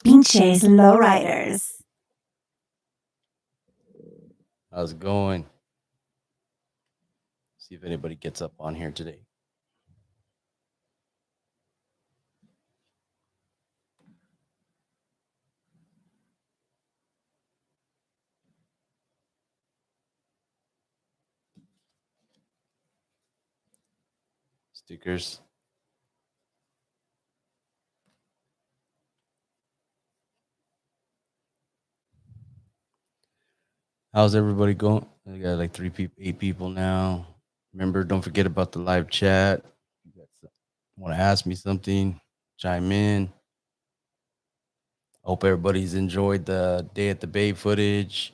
Pinches Lowriders. How's it going? See if anybody gets up on here today. Stickers. How's everybody going? We got like 3 people, 8 people now. Remember, don't forget about the live chat. You guys want to ask me something? Chime in. Hope everybody's enjoyed the day at the Bay footage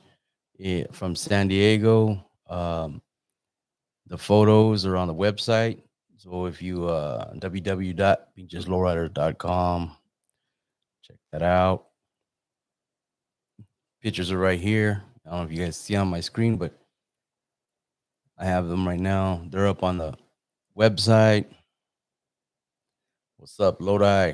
from San Diego. The photos are on the website. So if you www.beacheslowriders.com, check that out. Pictures are right here. I don't know if you guys see on my screen, but I have them right now. They're up on the website. What's up, Lodi?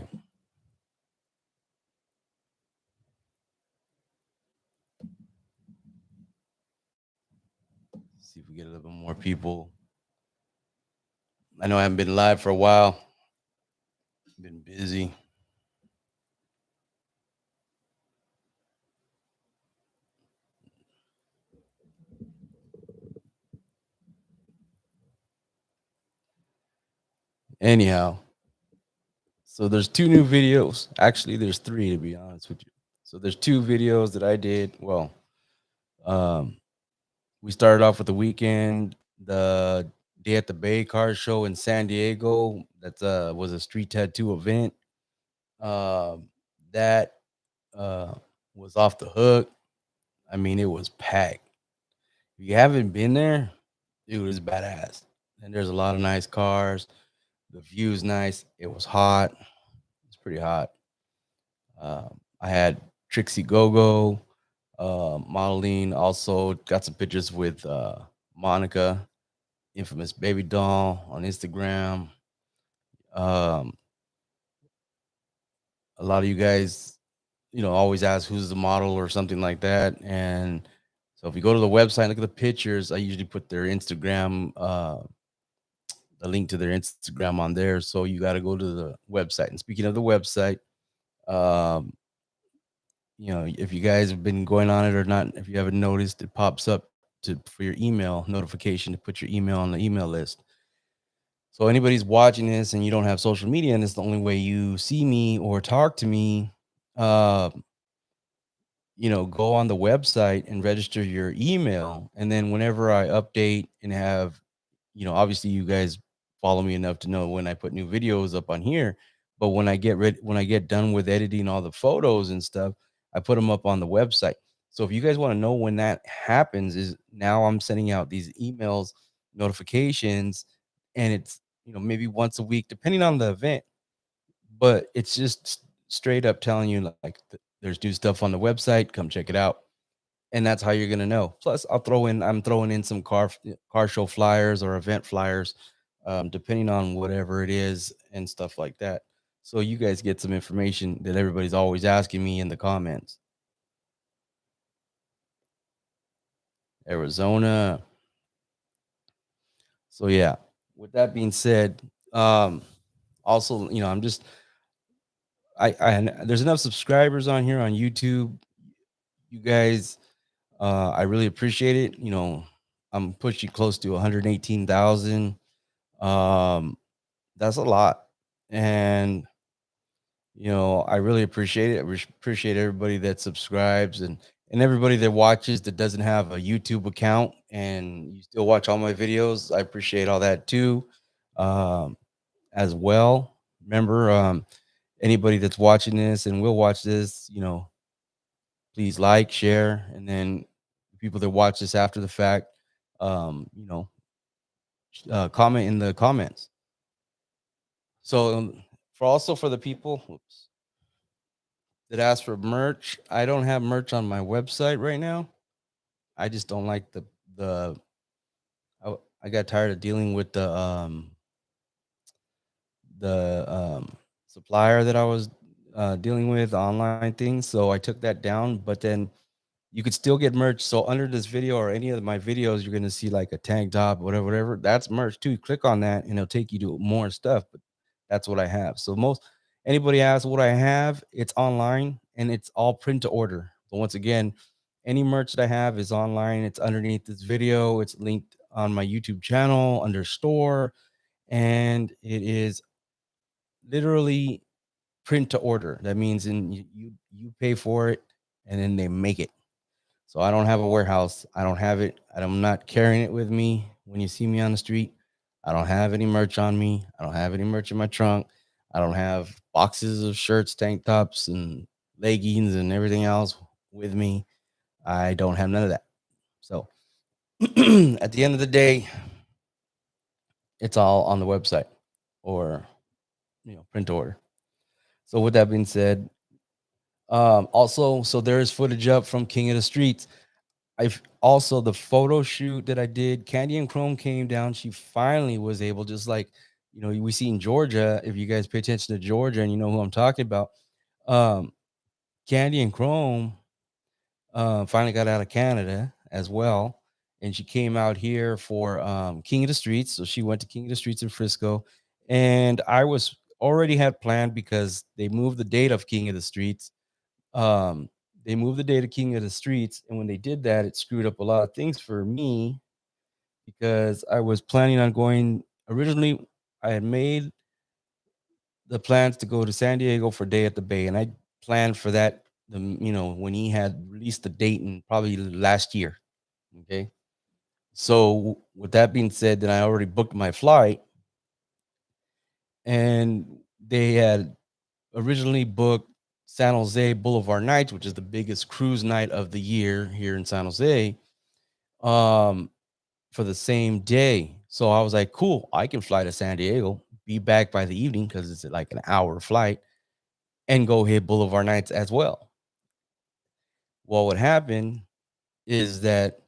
See if we get a little bit more people. I know I haven't been live for a while. Been busy. Anyhow, so there's 2 new videos. Actually, there's 3 to be honest with you. So there's 2 videos that I did. Well, um, we started off with the weekend, the Day at the Bay car show in San Diego. That was a street tattoo event. That uh, was off the hook. I mean, it was packed. If you haven't been there, dude, it's badass. And there's a lot of nice cars. The view's nice. It was hot. It's pretty hot. I had Trixie Gogo modeling. Also got some pictures with Monica, infamous baby doll, on Instagram. Um, a lot of you guys, always ask who's the model or something like that. And so if you go to the website, look at the pictures. I usually put their Instagram, a link to their Instagram on there. So you got to go to the website. And speaking of the website, um, if you guys have been going on it or not, if you haven't noticed, it pops up for your email notification to put your email on the email list. So anybody's watching this and you don't have social media, and it's the only way you see me or talk to me, uh, go on the website and register your email. And then whenever I update and have, obviously you guys follow me enough to know when I put new videos up on here. But when I get done with editing all the photos and stuff, I put them up on the website. So if you guys want to know when that happens, is now I'm sending out these emails notifications, and it's, maybe once a week, depending on the event. But it's just straight up telling you, like, there's new stuff on the website. Come check it out, and that's how you're gonna know. Plus, I'm throwing in some car show flyers or event flyers, depending on whatever it is and stuff like that. So you guys get some information that everybody's always asking me in the comments. Arizona. So yeah. With that being said, also, I there's enough subscribers on here on YouTube. You guys, I really appreciate it. I'm pushing close to 118,000. Um, that's a lot, and I really appreciate it. Appreciate everybody that subscribes, and everybody that watches that doesn't have a YouTube account and you still watch all my videos. I appreciate all that too, um, as well. Remember, anybody that's watching this and will watch this, please like, share, and then people that watch this after the fact, um, you know, comment in the comments. So, for the people, that ask for merch, I don't have merch on my website right now. I just don't like the. I got tired of dealing with the supplier that I was dealing with online things, so I took that down. But then you could still get merch. So under this video or any of my videos, you're gonna see like a tank top, whatever, whatever. That's merch too. Click on that, and it'll take you to more stuff. But that's what I have. So most anybody asks what I have, it's online and it's all print to order. So once again, any merch that I have is online. It's underneath this video. It's linked on my YouTube channel under store, and it is literally print to order. That means you pay for it, and then they make it. So I don't have a warehouse. I don't have it. I'm not carrying it with me when you see me on the street. I don't have any merch on me. I don't have any merch in my trunk. I don't have boxes of shirts, tank tops, and leggings and everything else with me. I don't have none of that. So at the end of the day, it's all on the website or print to order. So with that being said, also, so there is footage up from King of the Streets. I've also the photo shoot that I did. Candy and Chrome came down. She finally was able, just like we see in Georgia. If you guys pay attention to Georgia and you know who I'm talking about, um, Candy and Chrome finally got out of Canada as well, and she came out here for King of the Streets. So she went to King of the Streets in Frisco, and I was already had planned because they moved the date of King of the Streets. um they moved the day to King of the Streets, and when they did that, it screwed up a lot of things for me because I was planning on going originally. I had made the plans to go to San Diego for Day at the Bay, and I planned for that when he had released the date in probably last year. Okay. So with that being said, then I already booked my flight, and they had originally booked San Jose Boulevard Nights, which is the biggest cruise night of the year here in San Jose, um, for the same day. So I was like, cool, I can fly to San Diego, be back by the evening because it's like an hour flight, and go hit Boulevard Nights as well. Well, what happened is that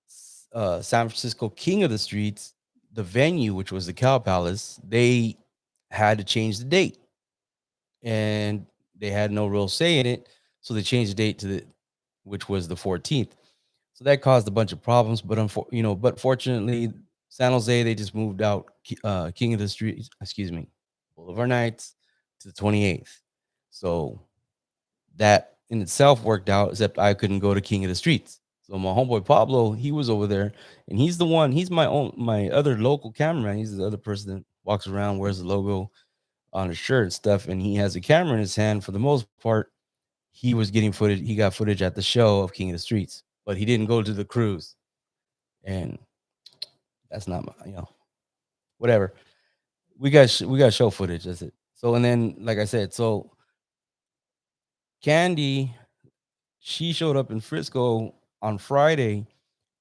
San Francisco King of the Streets, the venue, which was the Cow Palace, they had to change the date, and they had no real say in it. So they changed the date to which was the 14th. So that caused a bunch of problems. But but fortunately, San Jose, they just moved out King of the Streets, excuse me, Boulevard Nights to the 28th. So that in itself worked out, except I couldn't go to King of the Streets. So my homeboy Pablo, he was over there, and he's my other local cameraman. He's the other person that walks around, wears the logo on his shirt and stuff, and he has a camera in his hand. For the most part, he was getting footage. He got footage at the show of King of the Streets, but he didn't go to the cruise, and that's not my, whatever. We got show footage. That's it. So and then, like I said, so Candy, she showed up in Frisco on Friday,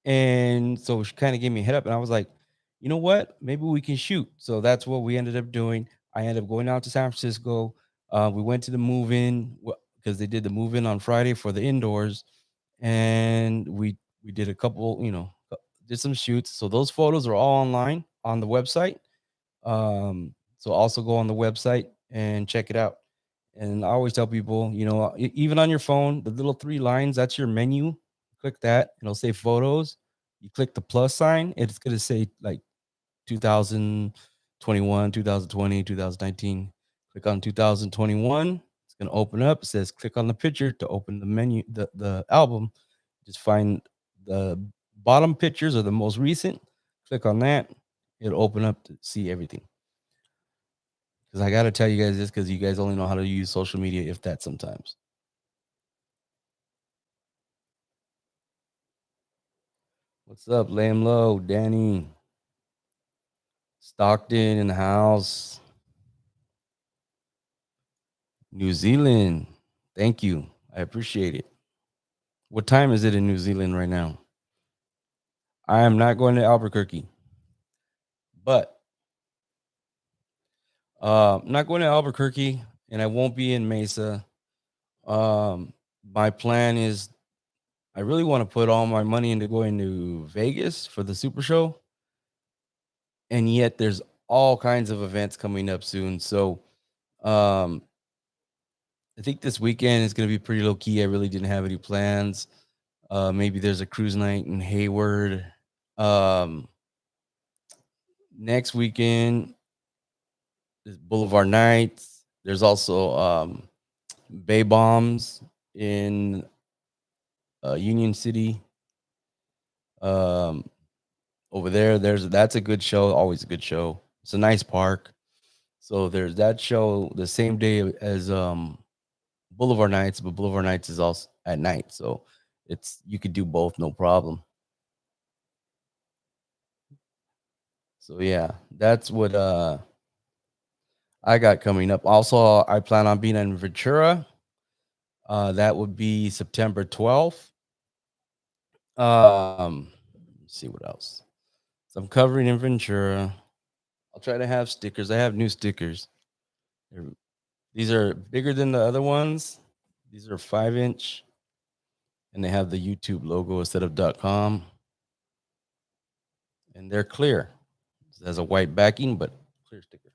and so she kind of gave me a head up, and I was like, you know what? Maybe we can shoot. So that's what we ended up doing. I ended up going out to San Francisco. We went to the move-in because they did the move-in on Friday for the indoors, and we did a couple, did some shoots. So those photos are all online on the website. So also go on the website and check it out. And I always tell people, even on your phone, the little three lines, that's your menu. Click that, it'll say photos. You click the plus sign, it's going to say like 2021, 2020, 2019. Click on 2021. It's going to open up. It says click on the picture to open the menu, the album. Just find the bottom pictures or the most recent. Click on that. It'll open up to see everything. Because I got to tell you guys this because you guys only know how to use social media, if that sometimes. What's up, Lamb Low, Danny? Stockton in the house. New Zealand. Thank you. I appreciate it. What time is it in New Zealand right now? I am not going to Albuquerque, but I'm not going to Albuquerque, and I won't be in Mesa. My plan is I really want to put all my money into going to Vegas for the Super Show, and yet there's all kinds of events coming up soon. So, um, I think this weekend is gonna be pretty low key. I really didn't have any plans. Maybe there's a cruise night in Hayward. Um, Next weekend is Boulevard Nights. There's also Bay Bombs in Union City. Um, Over there, that's a good show. Always a good show. It's a nice park. So there's that show the same day as Boulevard Nights, but Boulevard Nights is also at night. So it's you could do both, no problem. So yeah, that's what I got coming up. Also, I plan on being in Ventura. That would be September 12th. Let's see what else. So I'm covering in Ventura. I'll try to have stickers. I have new stickers. They're- These are bigger than the other ones. These are 5-inch, and they have the YouTube logo instead of .com, and they're clear. It has a white backing, but clear sticker.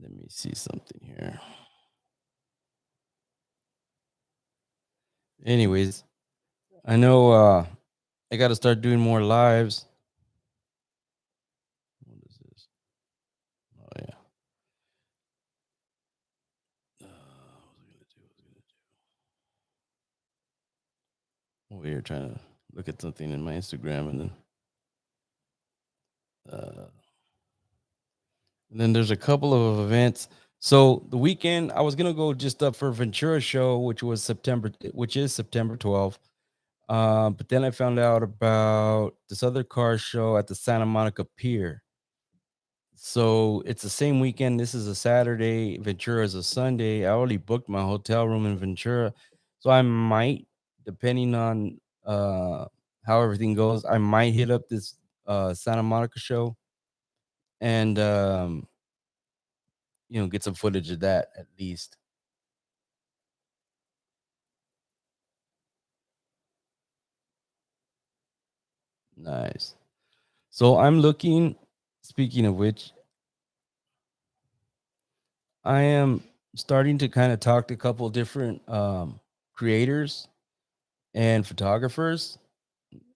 Let me see something here. Anyways, I know I got to start doing more lives. What is this? Oh yeah. What was I gonna do? Over here trying to look at something in my Instagram, uh, and then there's a couple of events. So the weekend I was gonna go just up for Ventura show, which is September 12th. But then I found out about this other car show at the Santa Monica Pier. So it's the same weekend. This is a Saturday. Ventura is a Sunday. I already booked my hotel room in Ventura. So I might, depending on how everything goes, I might hit up this Santa Monica show and get some footage of that at least. Nice. So I'm looking, speaking of which, I am starting to kind of talk to a couple different creators and photographers.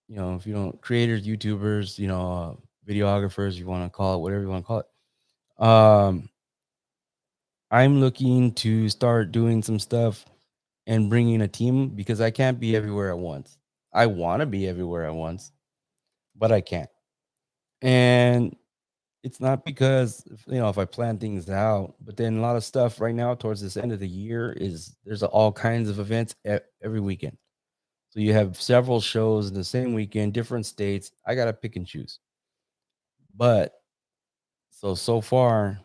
If you don't creators, YouTubers, videographers, you want to call it whatever you want to call it. I'm looking to start doing some stuff and bringing a team because I can't be everywhere at once. I want to be everywhere at once, but I can't. And it's not because if I plan things out, but then a lot of stuff right now towards this end of the year is there's all kinds of events every weekend. So you have several shows in the same weekend, different states. I gotta pick and choose. But so far,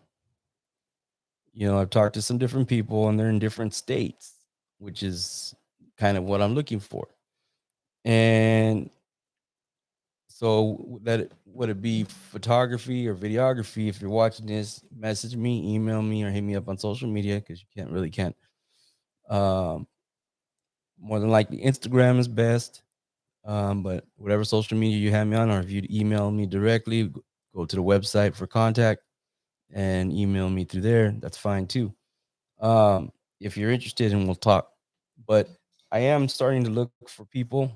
I've talked to some different people and they're in different states, which is kind of what I'm looking for. And so that would it be photography or videography? If you're watching this, message me, email me, or hit me up on social media because you can't. Um, More than likely, Instagram is best. But whatever social media you have me on, or if you email me directly, go to the website for contact and email me through there. That's fine too. If you're interested, and we'll talk. But I am starting to look for people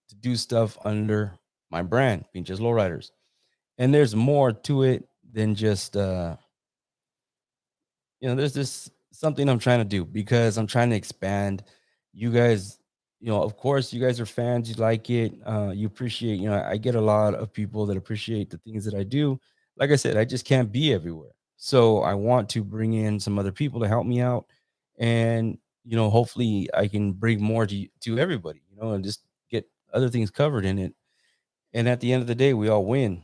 to do stuff under my brand, being just Lowriders. And there's more to it than just there's this something I'm trying to do because I'm trying to expand. You guys, of course, you guys are fans. You like it. You appreciate. I get a lot of people that appreciate the things that I do. Like I said, I just can't be everywhere. So I want to bring in some other people to help me out, and hopefully I can bring more to everybody. And just get other things covered in it. And at the end of the day, we all win.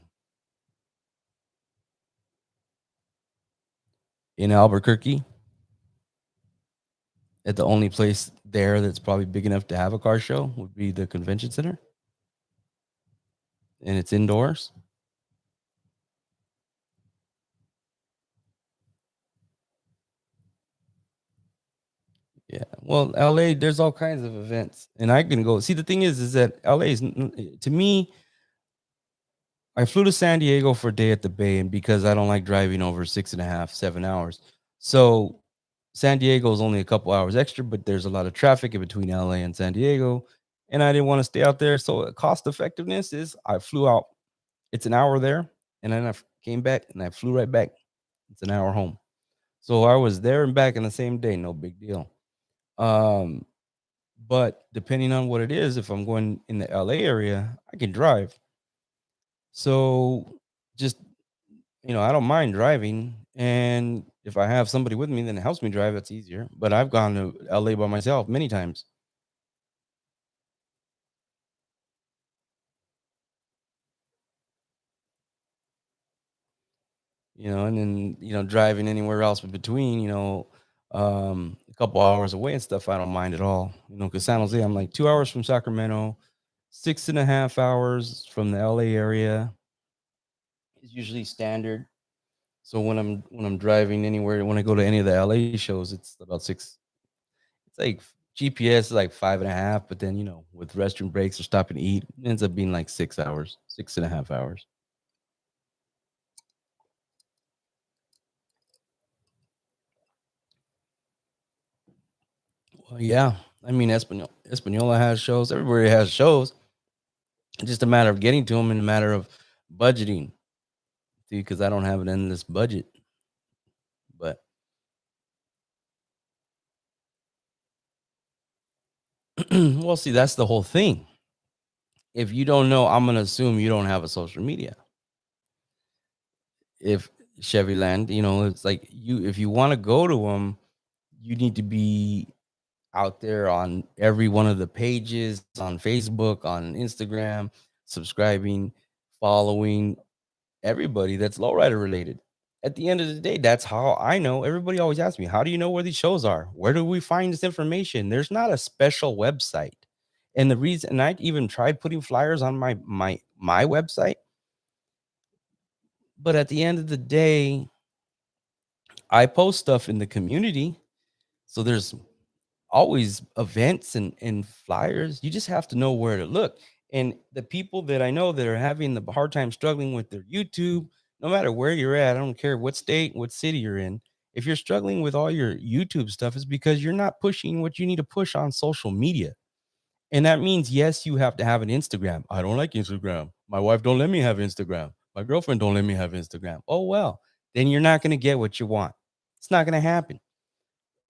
In Albuquerque, at the only place there that's probably big enough to have a car show would be the convention center, and it's indoors. Yeah. Well, LA, there's all kinds of events, and I can go. See, the thing is that LA is to me. I flew to San Diego for a day at the Bay, and because I don't like driving over 6.5, 7 hours, So San Diego is only a couple hours extra, but there's a lot of traffic in between LA and San Diego. And I didn't want to stay out there. So cost effectiveness is I flew out. It's an hour there. And then came back and I flew right back. It's an hour home. So I was there and back in the same day. No big deal. Um, but depending on what it is, if I'm going in the LA area, I can drive. So just I don't mind driving, and if I have somebody with me, then it helps me drive. That's easier. But I've gone to LA by myself many times, and then driving anywhere else in between, a couple hours away and stuff. I don't mind at all, because San Jose, I'm like 2 hours from Sacramento, 6.5 hours from the LA area is usually standard. So when I'm driving anywhere, when I go to any of the LA shows, it's about six. It's like GPS is like 5.5, but then with restroom breaks or stop and eat, it ends up being like 6 hours, 6.5 hours. Well, yeah, I mean Espanola has shows. Everybody has shows. It's just a matter of getting to them and a matter of budgeting. See, because I don't have an endless budget. But well, see, that's the whole thing. If you don't know, I'm gonna assume you don't have a social media. If Chevy Land, it's like if you want to go to them, you need to be out there on every one of the pages on Facebook, on Instagram, subscribing, following everybody that's lowrider related. At the end of the day, that's how I know. Everybody always asks me, how do you know where these shows are? Where do we find this information? There's not a special website. And the reason, and I even tried putting flyers on my website, but at the end of the day, I post stuff in the community. So there's always events and flyers. You just have to know where to look. And the people that I know that are having the hard time struggling with their YouTube, no matter where you're at, I don't care what state, what city you're in. If you're struggling with all your YouTube stuff, it's because you're not pushing what you need to push on social media. And that means yes, you have to have an Instagram. I don't like Instagram. My wife don't let me have Instagram. My girlfriend don't let me have Instagram. Oh well, then you're not going to get what you want. It's not going to happen.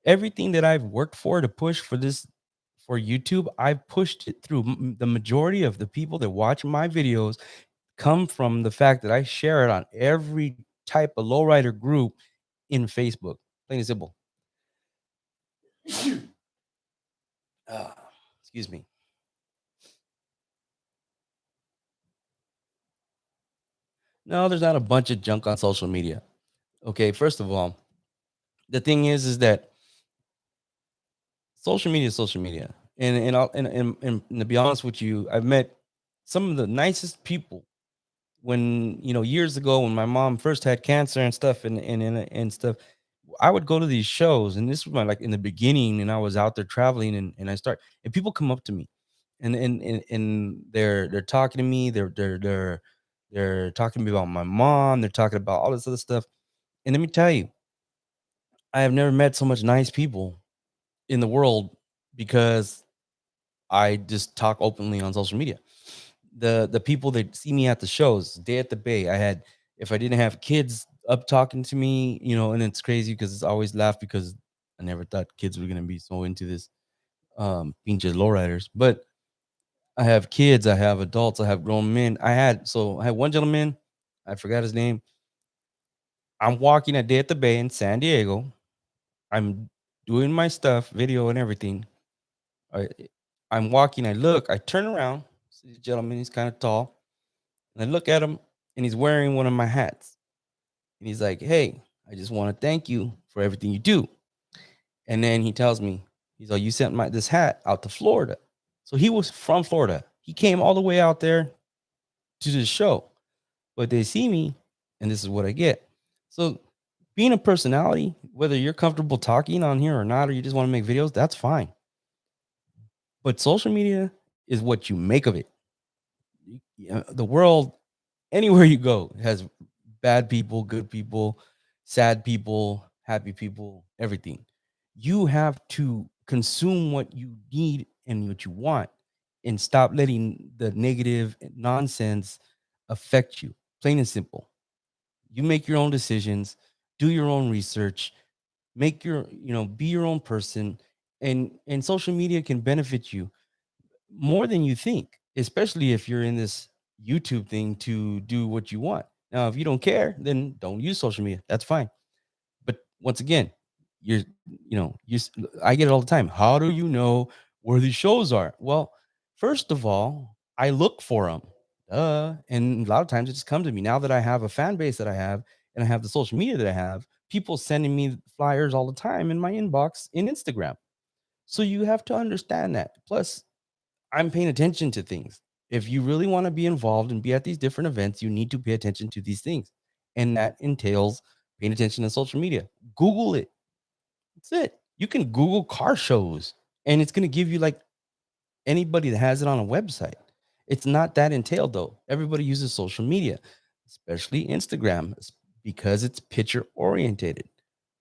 Everything that I've worked for to push for YouTube, I've pushed it through. The majority of the people that watch my videos come from the fact that I share it on every type of lowrider group in Facebook. Plain and simple. Ah, excuse me. No, there's not a bunch of junk on social media. Okay, first of all, the thing is that social media is social media, and to be honest with you, I've met some of the nicest people when years ago when my mom first had cancer and stuff and stuff. I would go to these shows, and this was my like in the beginning, and I was out there traveling, and I start and people come up to me, and they're talking to me, they're talking to me about my mom, they're talking about all this other stuff. And let me tell you, I have never met so much nice people in the world because I just talk openly on social media. The people that see me at the shows, Day at the Bay, I had if I didn't have kids up talking to me, and it's crazy because it's always laugh because I never thought kids were gonna be so into this pinches lowriders. But I have kids, I have adults, I have grown men. I had one gentleman, I forgot his name. I'm walking a Day at the Bay in San Diego. I'm doing my stuff, video and everything. I, I'm walking, I turn around, see this gentleman, he's kind of tall. And I look at him and he's wearing one of my hats. And he's like, "Hey, I just want to thank you for everything you do." And then he tells me, he's like, "You sent my this hat out to Florida." So he was from Florida. He came all the way out there to the show. But they see me and this is what I get. So being a personality, whether you're comfortable talking on here or not, or you just want to make videos, that's fine. But social media is what you make of it. The world, anywhere you go, has bad people, good people, sad people, happy people, everything. You have to consume what you need and what you want and stop letting the negative nonsense affect you. Plain and simple. You make your own decisions, do your own research, make your, be your own person, and social media can benefit you more than you think, especially if you're in this YouTube thing to do what you want. Now, if you don't care, then don't use social media. That's fine. But once again, you're, I get it all the time. How do you know where these shows are? Well, first of all, I look for them. And a lot of times it just comes to me now that I have a fan base that I have and I have the social media that I have, people sending me flyers all the time in my inbox in Instagram. So you have to understand that. Plus, I'm paying attention to things. If you really want to be involved and be at these different events, you need to pay attention to these things. And that entails paying attention to social media. Google it. That's it. You can Google car shows and it's going to give you like anybody that has it on a website. It's not that entailed though. Everybody uses social media, especially Instagram, because it's picture orientated.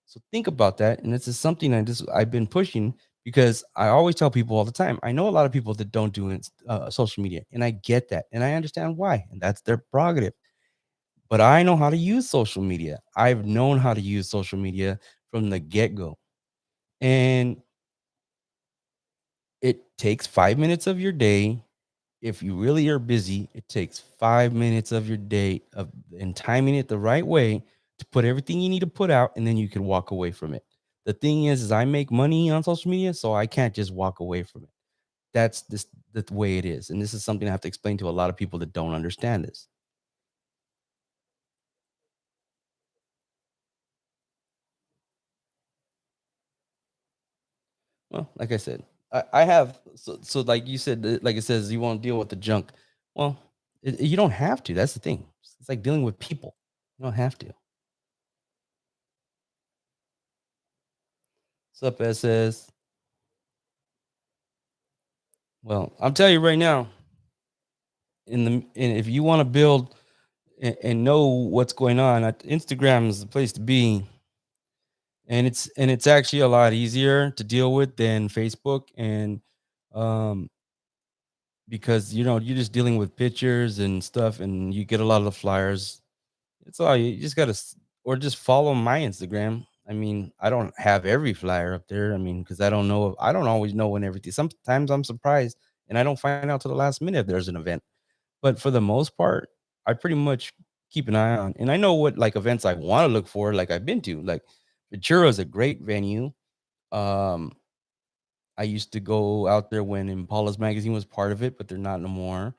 So think about that. And this is something I've been pushing because I always tell people all the time. I know a lot of people that don't do social media, and I get that, and I understand why, and that's their prerogative. But I know how to use social media. I've known how to use social media from the get go, and it takes 5 minutes of your day. If you really are busy, it takes 5 minutes of your day of and timing it the right way to put everything you need to put out, and then you can walk away from it. The thing is I make money on social media, so I can't just walk away from it. That's this the way it is. And this is something I have to explain to a lot of people that don't understand this. Well, like I said, I have so like you said, like it says you won't deal with the junk. Well, you don't have to. That's the thing. It's like dealing with people. You don't have to. What's up, SS? Well, I'm telling you right now, if you want to build and know what's going on, Instagram is the place to be, and it's actually a lot easier to deal with than Facebook, and um, because you're just dealing with pictures and stuff, and you get a lot of the flyers. It's all you just gotta, or just follow my Instagram. I mean, I don't have every flyer up there. I mean, because I don't always know when everything. Sometimes I'm surprised, and I don't find out till the last minute if there's an event. But for the most part, I pretty much keep an eye on, and I know what like events I want to look for, like I've been to. Like Ventura is a great venue. Um, I used to go out there when Impala's magazine was part of it, but they're not no more.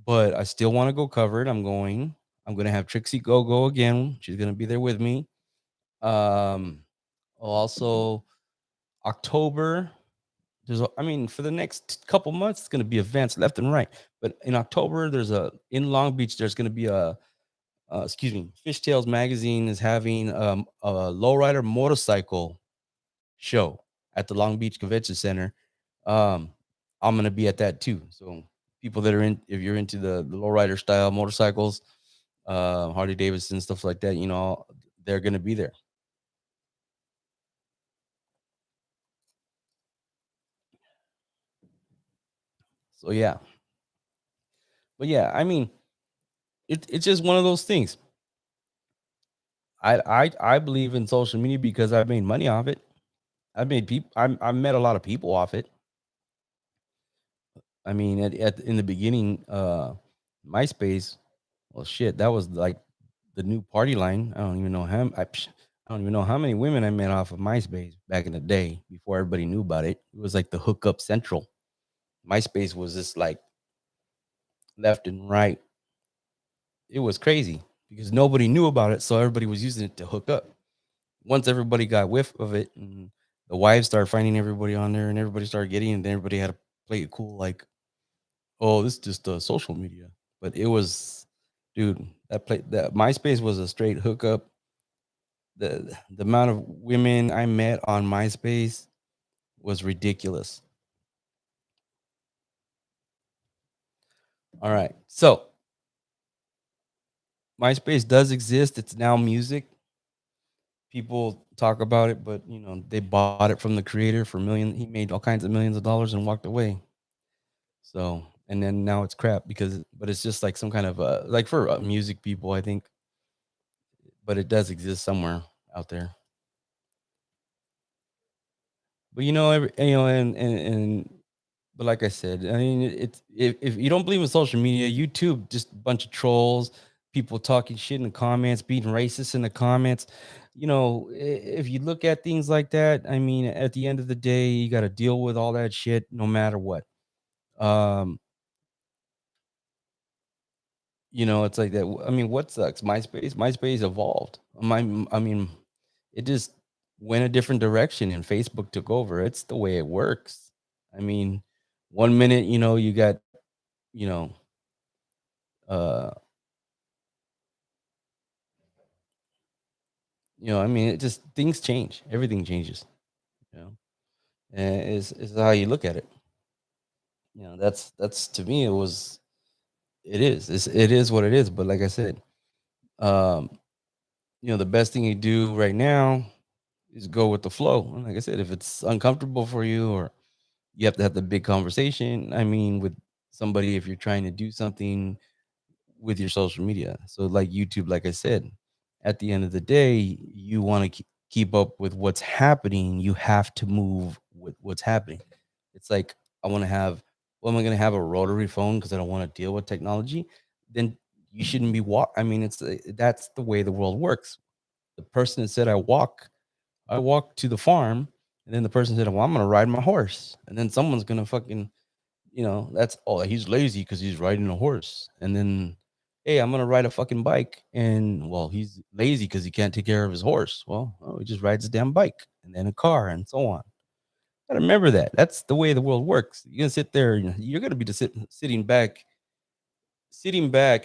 But I still want to go cover it. I'm going. I'm gonna have Trixie go again. She's gonna be there with me. Um, also October. I mean, for the next couple months, it's gonna be events left and right. But in October, in Long Beach. There's gonna be excuse me, Fishtails magazine is having a lowrider motorcycle show at the Long Beach Convention Center. Um, I'm gonna be at that too. So people that are if you're into the lowrider style motorcycles, Harley Davidson, stuff like that, they're gonna be there. So yeah, but yeah, I mean, it's just one of those things. I believe in social media because I've made money off it. I met a lot of people off it. I mean, in the beginning, MySpace, well, shit, that was like the new party line. I don't even know how many women I met off of MySpace back in the day before everybody knew about it. It was like the hookup central. MySpace was just like left and right. It was crazy because nobody knew about it, so everybody was using it to hook up. Once everybody got whiff of it, and the wives started finding everybody on there, and everybody started getting it, and everybody had to play it cool, like, oh, this is just social media. But it was, dude, that MySpace was a straight hookup. The amount of women I met on MySpace was ridiculous. All right. So MySpace does exist. It's now music. People talk about it, but they bought it from the creator for million. He made all kinds of millions of dollars and walked away. So, and then now it's crap but it's just like some kind of like for music people, I think, but it does exist somewhere out there. But but like I said, I mean, it's if you don't believe in social media, YouTube just a bunch of trolls, people talking shit in the comments, being racist in the comments. If you look at things like that, I mean, at the end of the day, you got to deal with all that shit no matter what. Um, it's like that. I mean, what sucks? MySpace evolved. I mean, it just went a different direction and Facebook took over. It's the way it works. I mean, one minute, you got, you know, uh, I mean, it just things change. Everything changes, you know. And is how you look at it. That's to me it is what it is. But like I said, um, the best thing you do right now is go with the flow. And like I said, if it's uncomfortable for you or you have to have the big conversation, I mean, with somebody, if you're trying to do something with your social media. So like YouTube, like I said, at the end of the day, you want to keep up with what's happening. You have to move with what's happening. It's like I want to have. Well, am I going to have a rotary phone because I don't want to deal with technology? Then you shouldn't be walk. I mean, that's the way the world works. The person that said I walk to the farm, and then the person said, "Well, I'm going to ride my horse," and then someone's going to fucking that's oh, he's lazy because he's riding a horse. And then, hey, I'm gonna ride a fucking bike. And well, he's lazy because he can't take care of his horse. Well, oh, he just rides a damn bike and then a car and so on. Gotta remember that. That's the way the world works. You're gonna sit there, you're gonna be just sitting back,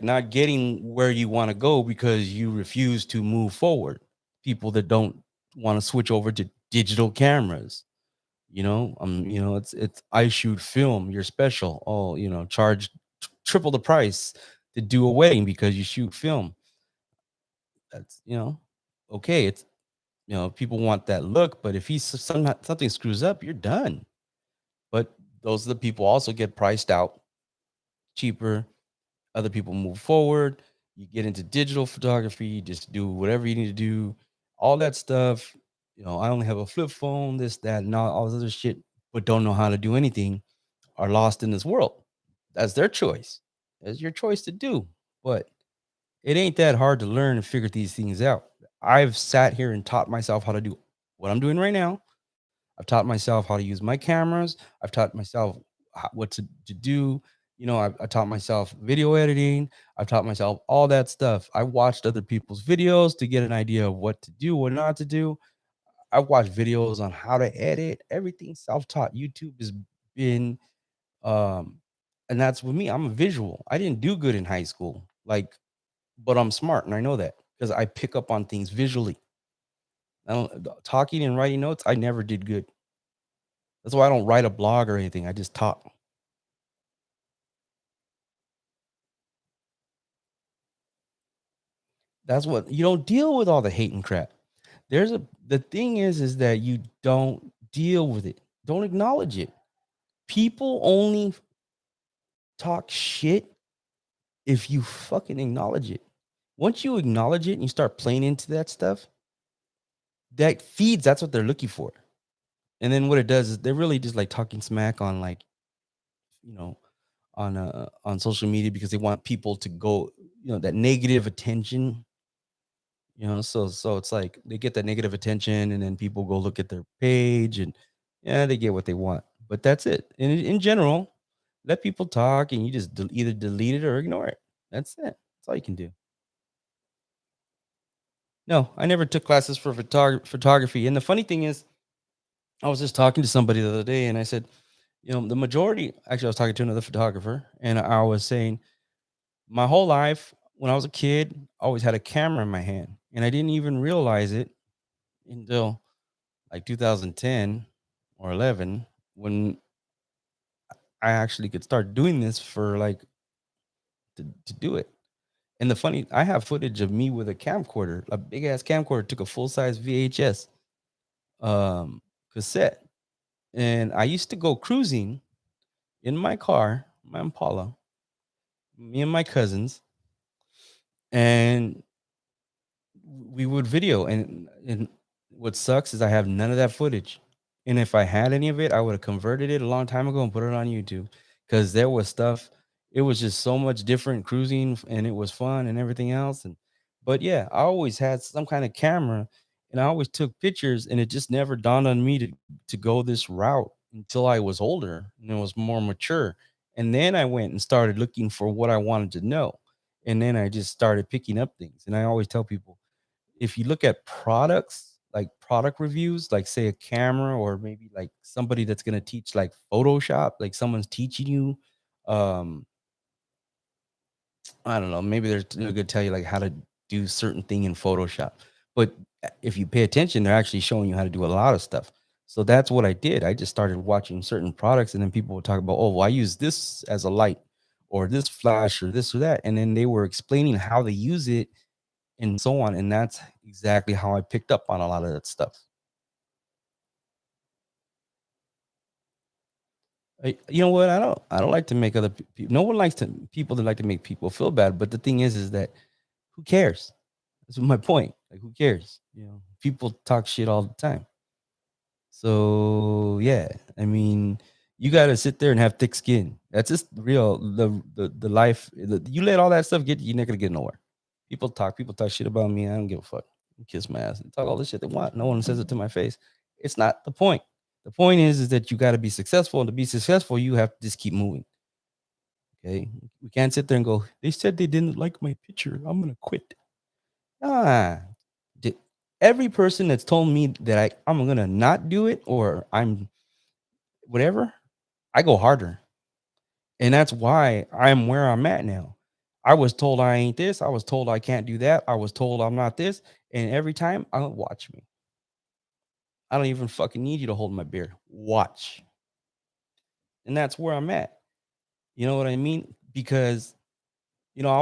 not getting where you want to go because you refuse to move forward. People that don't want to switch over to digital cameras, it's I shoot film, you're special. Oh, charge triple the price to do a wedding because you shoot film. That's okay. It's people want that look, but if something screws up, you're done. But those are the people also get priced out cheaper. Other people move forward. You get into digital photography, just do whatever you need to do, all that stuff. I only have a flip phone, this, that, and all this other shit, but don't know how to do anything, are lost in this world. That's their choice. It's your choice to do. But it ain't that hard to learn and figure these things out. I've sat here and taught myself how to do what I'm doing right now. I've taught myself how to use my cameras. I've taught myself what to do. I taught myself video editing. I've taught myself all that stuff. I watched other people's videos to get an idea of what to do, what not to do. I watched videos on how to edit. Everything self-taught. YouTube has been um, and that's with me. I'm a visual. I didn't do good in high school, but I'm smart and I know that because I pick up on things visually. I don't talking and writing notes. I never did good. That's why I don't write a blog or anything. I just talk. That's what you don't deal with all the hate and crap. The thing is that you don't deal with it. Don't acknowledge it. People only talk shit if you fucking acknowledge it. Once you acknowledge it and you start playing into that stuff, that feeds, that's what they're looking for. And then what it does is they're really just like talking smack on you know, on social media because they want people to go, that negative attention, so it's like they get that negative attention and then people go look at their page and yeah, they get what they want. But that's it. And in general, let people talk and you just either delete it or ignore it. That's it. That's all you can do. No, I never took classes for photography. And the funny thing is, I was just talking to somebody the other day and I said, the majority, actually, I was talking to another photographer and I was saying, my whole life, when I was a kid, I always had a camera in my hand and I didn't even realize it until like 2010 or 11 when I actually could start doing this for to do it. And I have footage of me with a camcorder, a big ass camcorder, took a full size VHS um, cassette, and I used to go cruising in my car, my Impala, me and my cousins, and we would video. And what sucks is I have none of that footage. And if I had any of it, I would have converted it a long time ago and put it on YouTube because there was stuff. It was just so much different cruising, and it was fun and everything else. And but yeah, I always had some kind of camera, and I always took pictures, and it just never dawned on me to go this route until I was older and it was more mature. And then I went and started looking for what I wanted to know. And then I just started picking up things. And I always tell people, if you look at products, like product reviews, like say a camera, or maybe like somebody that's going to teach like Photoshop, like someone's teaching you, um I don't know, maybe they're going to tell you like how to do certain thing in Photoshop. But if you pay attention, they're actually showing you how to do a lot of stuff. So that's what I did. I just started watching certain products, and then people would talk about, oh, well, I use this as a light, or this flash, or this or that, and then they were explaining how they use it and so on. And that's exactly how I picked up on a lot of that stuff. You know what? I don't like to make other people. No one likes to people that like to make people feel bad. But the thing is that who cares? That's my point. Like, who cares? People talk shit all the time. So yeah, I mean, you got to sit there and have thick skin. That's just real. The life. You let all that stuff get you, you're not gonna get nowhere. People talk shit about me. I don't give a fuck. Kiss my ass and talk all the shit they want. No one says it to my face. It's not the point. The point is that you got to be successful, and to be successful, you have to just keep moving. Okay, we can't sit there and go. They said they didn't like my picture. I'm gonna quit. Ah, every person that's told me that I'm gonna not do it, or I'm whatever, I go harder. And that's why I'm where I'm at now. I was told I ain't this. I was told I can't do that. I was told I'm not this. And every time I watch me. I don't even fucking need you to hold my beer. Watch. And that's where I'm at. You know what I mean? Because I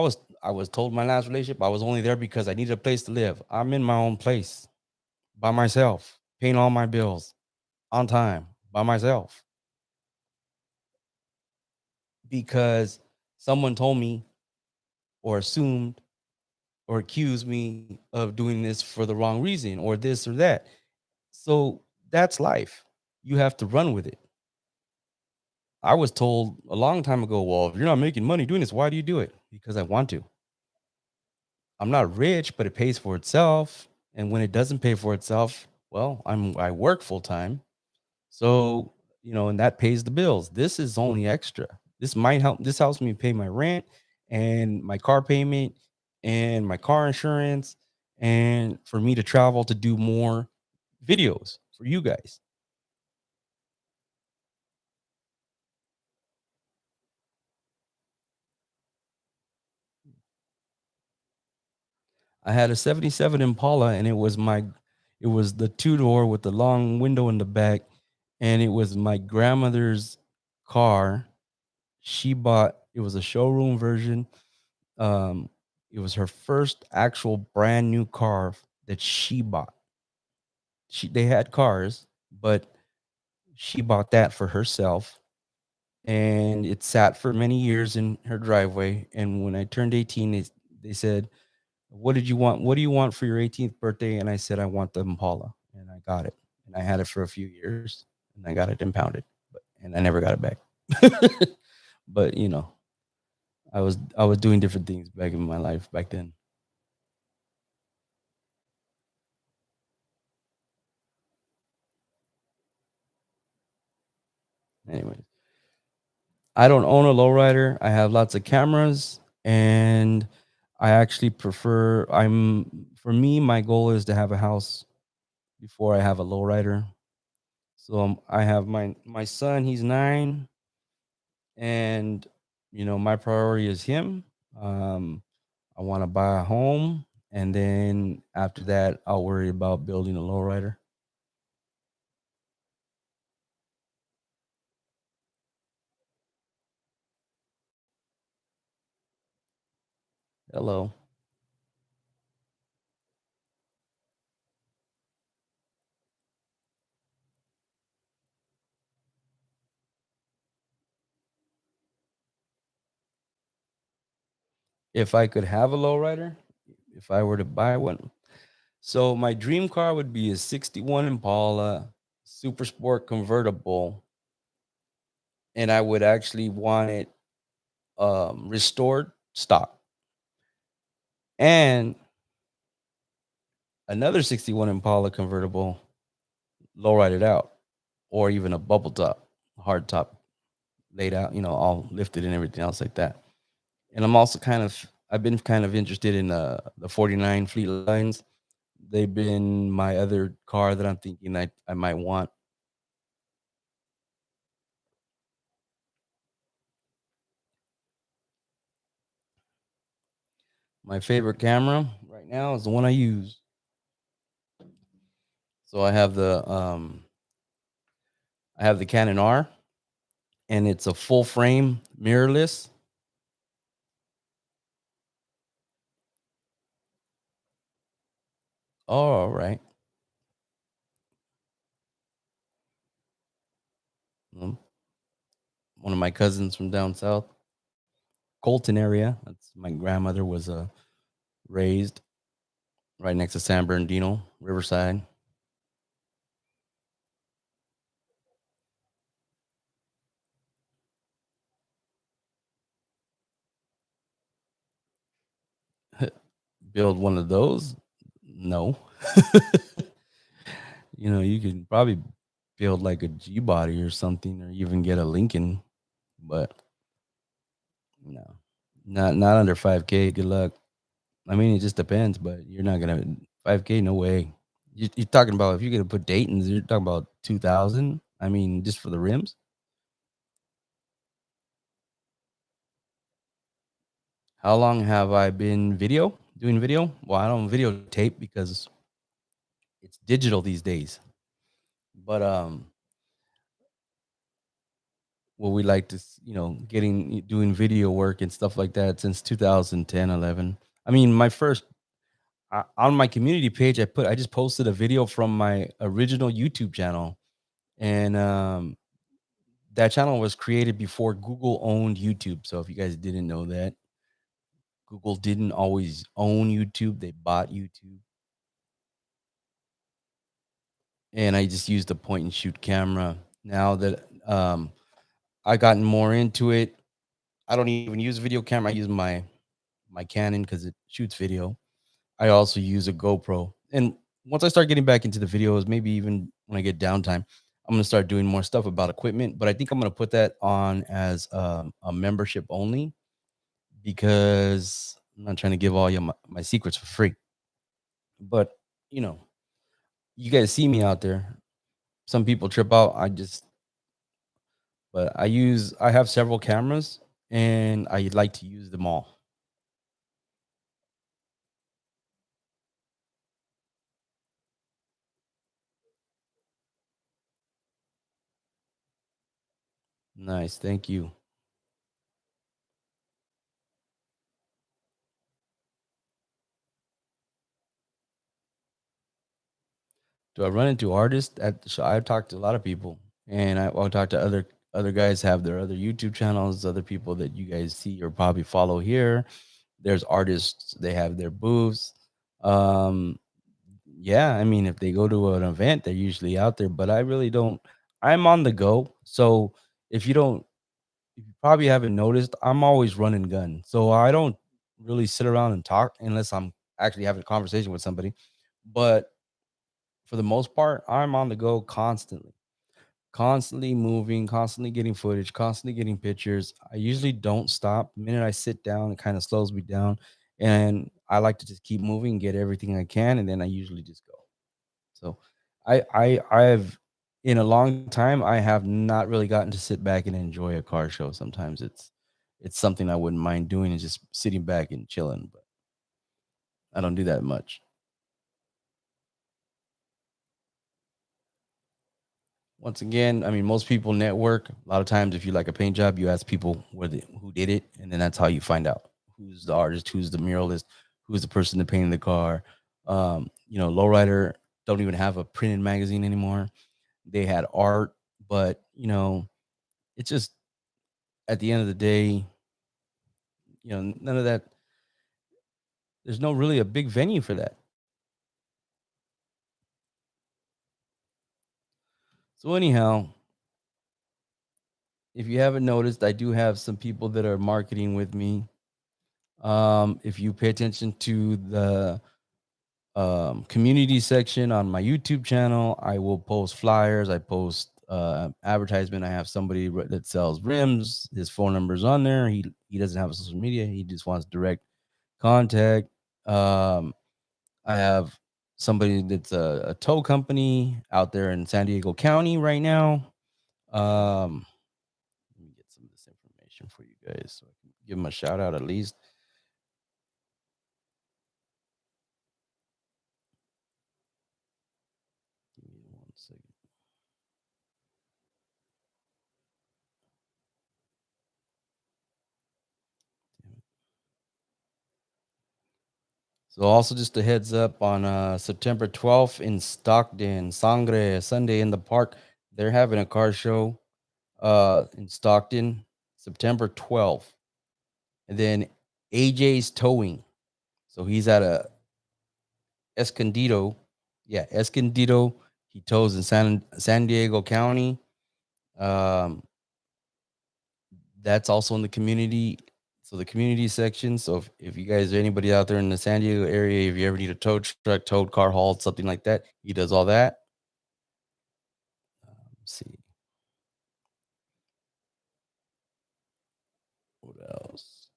was told my last relationship I was only there because I needed a place to live. I'm in my own place by myself, paying all my bills on time by myself because someone told me or assumed or accused me of doing this for the wrong reason or this or that. So that's life. You have to run with it. I was told a long time ago, well, if you're not making money doing this, why do you do it? Because I want to. I'm not rich, but it pays for itself. And when it doesn't pay for itself, well, I work full time. So, and that pays the bills. This is only extra. This helps me pay my rent and my car payment and my car insurance, and for me to travel to do more videos for you guys. I had a 77 Impala, and it was the two-door with the long window in the back, and it was my grandmother's car. It was a showroom version. Um, it was her first actual brand new car that she bought. They had cars, but she bought that for herself, and it sat for many years in her driveway. And when I turned 18, they said, "What did you want? What do you want for your 18th birthday?" And I said, "I want the Impala," and I got it. And I had it for a few years, and I got it impounded, and I never got it back. But I was doing different things back in my life back then. Anyways, I don't own a lowrider. I have lots of cameras, and I actually prefer. For me, my goal is to have a house before I have a lowrider. So I have my son. He's 9, and my priority is him. Um, I want to buy a home, and then after that, I'll worry about building a lowrider. Hello. If I could have a lowrider, if I were to buy one, so my dream car would be a '61 Impala Super Sport convertible, and I would actually want it restored stock, and another '61 Impala convertible lowrided out, or even a bubble top, hard top laid out, all lifted and everything else like that. And I've been kind of interested in the 49 Fleet Lines. They've been my other car that I'm thinking I might want. My favorite camera right now is the one I use. So I have the Canon R, and it's a full frame mirrorless. Oh, all right. Mm, One of my cousins from down south, Colton area. That's my grandmother was raised right next to San Bernardino, Riverside. Build one of those? No. You could probably build like a G body or something, or even get a Lincoln, but no, not under 5K. Good luck. I mean, it just depends, but you're not gonna 5K. No way. You're talking about if you're gonna put Dayton's, you're talking about 2,000. I mean, just for the rims. How long have I been doing video? Well, I don't videotape because it's digital these days. But what we like to, getting doing video work and stuff like that since 2010, 11. I mean, my first on my community page, I just posted a video from my original YouTube channel, and that channel was created before Google owned YouTube. So if you guys didn't know that, Google didn't always own YouTube; they bought YouTube, and I just used a point and shoot camera. Now that I gotten more into it, I don't even use video camera. I use my Canon because it shoots video. I also use a GoPro. And once I start getting back into the videos, maybe even when I get downtime, I'm gonna start doing more stuff about equipment. But I think I'm gonna put that on as a membership only because I'm not trying to give all you my secrets for free. But you know, you guys see me out there. Some people trip out. But I have several cameras and I like to use them all. Nice, thank you. Do I run into artists at the show? I've talked to a lot of people, and I'll talk to other guys have their other YouTube channels, other people that you guys see or probably follow here. There's artists, they have their booths. Um, yeah, I mean, if they go to an event, they're usually out there, but I really don't. I'm on the go, so if you don't, if you probably haven't noticed, I'm always running gun, so I don't really sit around and talk unless I'm actually having a conversation with somebody. But for the most part, I'm on the go constantly, constantly moving, constantly getting footage, constantly getting pictures. I usually don't stop. The minute I sit down, it kind of slows me down. And I like to just keep moving, get everything I can, and then I usually just go. So I've in a long time I have not really gotten to sit back and enjoy a car show. Sometimes it's something I wouldn't mind doing and just sitting back and chilling, but I don't do that much. Once again, I mean, most people network. A lot of times, if you like a paint job, you ask people who did it, and then that's how you find out who's the artist, who's the muralist, who's the person that painted the car. Lowrider don't even have a printed magazine anymore. They had art, but it's just at the end of the day, none of that. There's no really a big venue for that. So anyhow, if you haven't noticed, I do have some people that are marketing with me. If you pay attention to the community section on my YouTube channel, I will post flyers. I post advertisement. I have somebody that sells rims. His phone number is on there. He doesn't have a social media. He just wants direct contact. Um, I have somebody that's a tow company out there in San Diego County right now. Let me get some of this information for you guys so I can give them a shout out at least. Give me 1 second. So also just a heads up on September 12th in Stockton, Sangre Sunday in the Park. They're having a car show in Stockton, September 12th. And then AJ's Towing. So he's at a Escondido. Yeah, Escondido. He tows in San Diego County. Um, that's also in the community. So the community section. So if you guys are anybody out there in the San Diego area, if you ever need a tow truck, towed car hauled, something like that, he does all that. Let's see what else.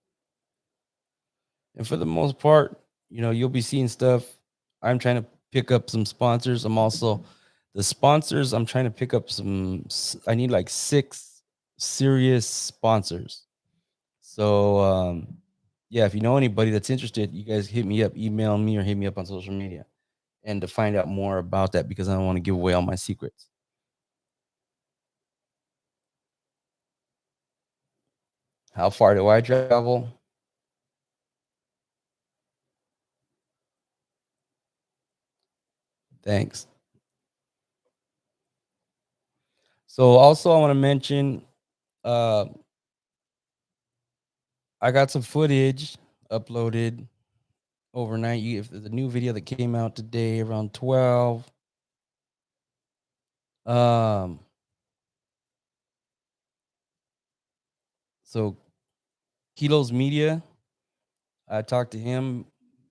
And for the most part, you'll be seeing stuff. I'm trying to pick up some sponsors. I'm also the sponsors. I'm trying to pick up some. I need like 6 serious sponsors. So yeah, if you know anybody that's interested, you guys hit me up, email me, or hit me up on social media, and to find out more about that because I don't want to give away all my secrets. How far do I travel? Thanks. So also I want to mention uh I got some footage uploaded overnight. If there's a new video that came out today around 12. Um so Kilo's Media, I talked to him,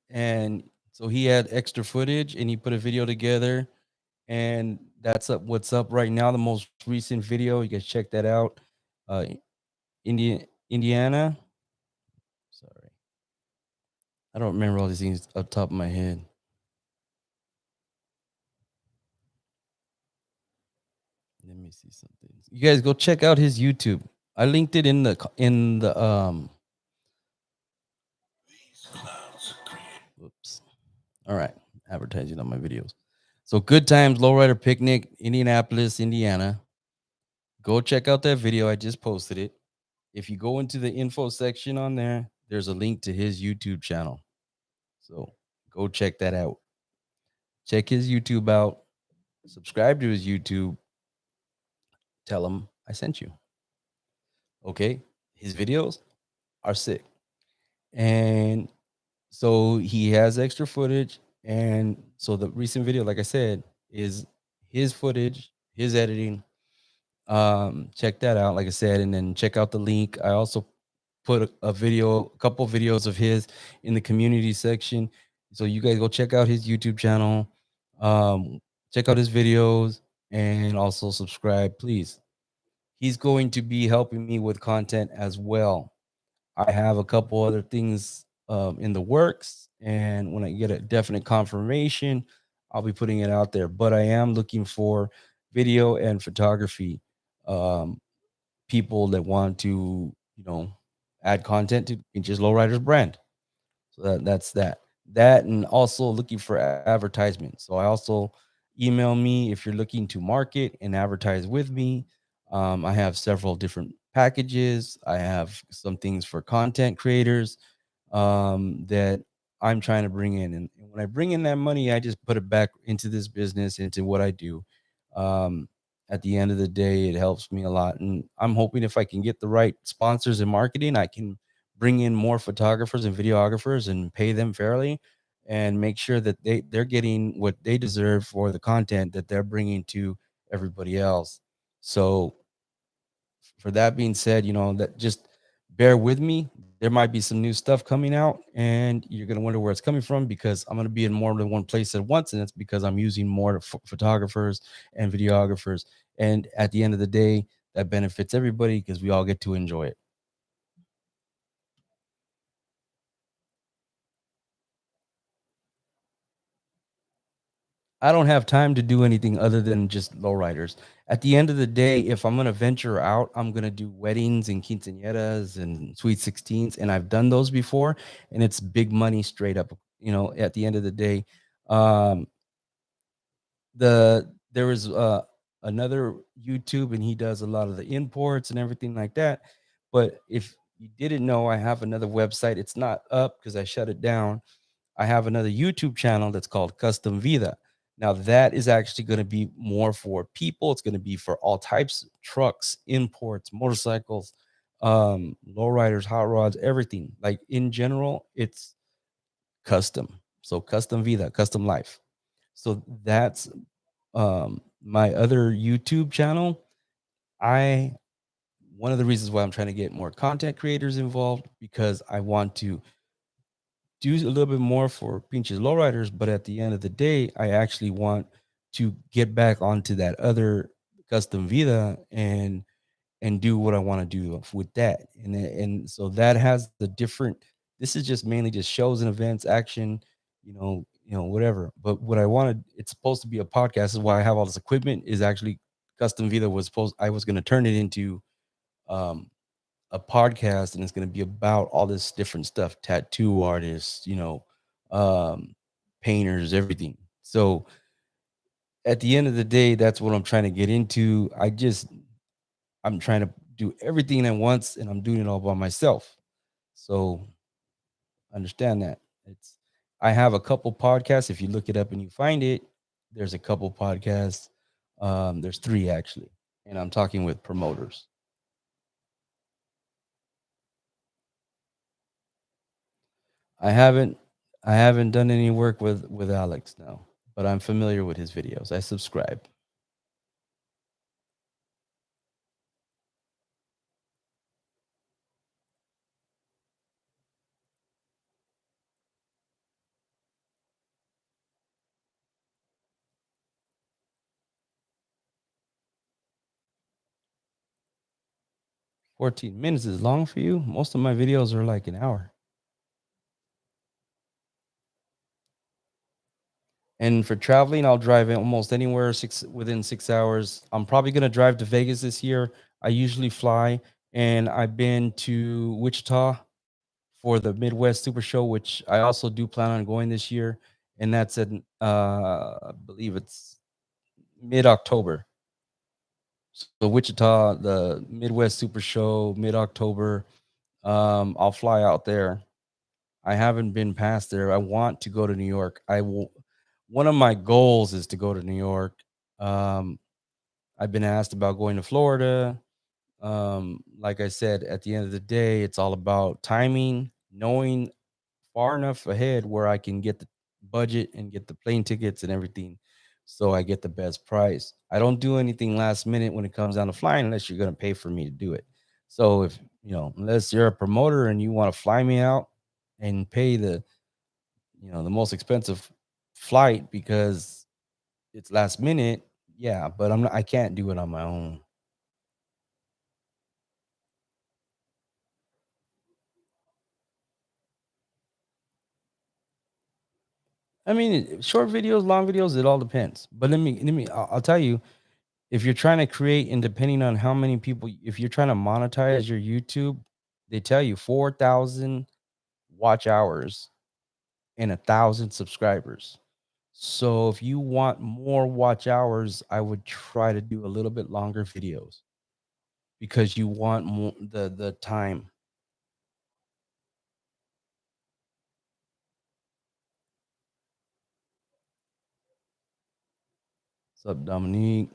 and so he had extra footage and he put a video together, and that's what's up right now, the most recent video. You guys check that out. Uh Indiana. Sorry. I don't remember all these things up top of my head. Let me see something. You guys go check out his YouTube. I linked it in the. Whoops. All right, advertising on my videos. So Good Times Lowrider Picnic, Indianapolis, Indiana. Go check out that video. I just posted it. If you go into the info section on there, there's a link to his YouTube channel. So go check that out. Check his YouTube out. Subscribe to his YouTube. Tell him I sent you. Okay. His videos are sick. And so he has extra footage. And so the recent video, like I said, is his footage, his editing. Check that out, like I said, and then check out the link. I also put a couple videos of his in the community section. So you guys go check out his YouTube channel, check out his videos, and also subscribe, please. He's going to be helping me with content as well. I have a couple other things in the works, and when I get a definite confirmation, I'll be putting it out there. But I am looking for video and photography um, people that want to, add content to just Lowriders brand. So that's that. That and also looking for advertisement. So I also email me if you're looking to market and advertise with me. I have several different packages. I have some things for content creators. that I'm trying to bring in. And when I bring in that money, I just put it back into this business, into what I do. Um, at the end of the day, it helps me a lot. And I'm hoping if I can get the right sponsors and marketing, I can bring in more photographers and videographers and pay them fairly and make sure that they're getting what they deserve for the content that they're bringing to everybody else. So for that being said, that just bear with me. There might be some new stuff coming out, and you're going to wonder where it's coming from because I'm going to be in more than one place at once. And it's because I'm using more photographers and videographers. And at the end of the day, that benefits everybody because we all get to enjoy it. I don't have time to do anything other than just lowriders. At the end of the day, if I'm gonna venture out, I'm gonna do weddings and quinceañeras and sweet 16s, and I've done those before, and it's big money straight up. At the end of the day, um, there was another YouTube, and he does a lot of the imports and everything like that. But if you didn't know, I have another website. It's not up because I shut it down. I have another YouTube channel that's called Custom Vida. Now that is actually going to be more for people. It's going to be for all types, trucks, imports, motorcycles, lowriders, hot rods, everything. Like in general, it's custom. So Custom Vida, custom life. So that's my other YouTube channel. I One of the reasons why I'm trying to get more content creators involved because I want to do a little bit more for pinches lowriders, but at the end of the day, I actually want to get back onto that other custom vida and do what I want to do with that. And so that has the different. This is just mainly just shows and events, action, whatever. But what I wanted, it's supposed to be a podcast. This is why I have all this equipment. Is actually custom vida was supposed. I was going to turn it into um a podcast, and it's going to be about all this different stuff, tattoo artists, um painters, everything. So at the end of the day, that's what I'm trying to get into. I'm trying to do everything at once, and I'm doing it all by myself. So understand that. It's I have a couple podcasts. If you look it up and you find it, there's a couple podcasts. There's three actually, and I'm talking with promoters. I haven't I haven't done any work with Alex now, but I'm familiar with his videos. I subscribe. 14 minutes is long for you. Most of my videos are like an hour. And for traveling, I'll drive in almost anywhere within 6 hours. I'm probably gonna drive to Vegas this year. I usually fly, and I've been to Wichita for the Midwest Super Show, which I also do plan on going this year, and that's in I believe it's mid October. So Wichita, the Midwest Super Show, mid October. I'll fly out there. I haven't been past there. I want to go to New York. I will. One of my goals is to go to New York. Um, I've been asked about going to Florida. Like I said, at the end of the day, it's all about timing, knowing far enough ahead where I can get the budget and get the plane tickets and everything so I get the best price. I don't do anything last minute when it comes down to flying unless you're going to pay for me to do it. So if, unless you're a promoter and you want to fly me out and pay the most expensive flight because it's last minute, yeah, but I can't do it on my own. I mean, short videos, long videos, it all depends. But I'll tell you, if you're trying to create and depending on how many people, if you're trying to monetize your YouTube, they tell you 4,000 watch hours and 1,000 subscribers. So if you want more watch hours, I would try to do a little bit longer videos because you want more the time. What's up, Dominique?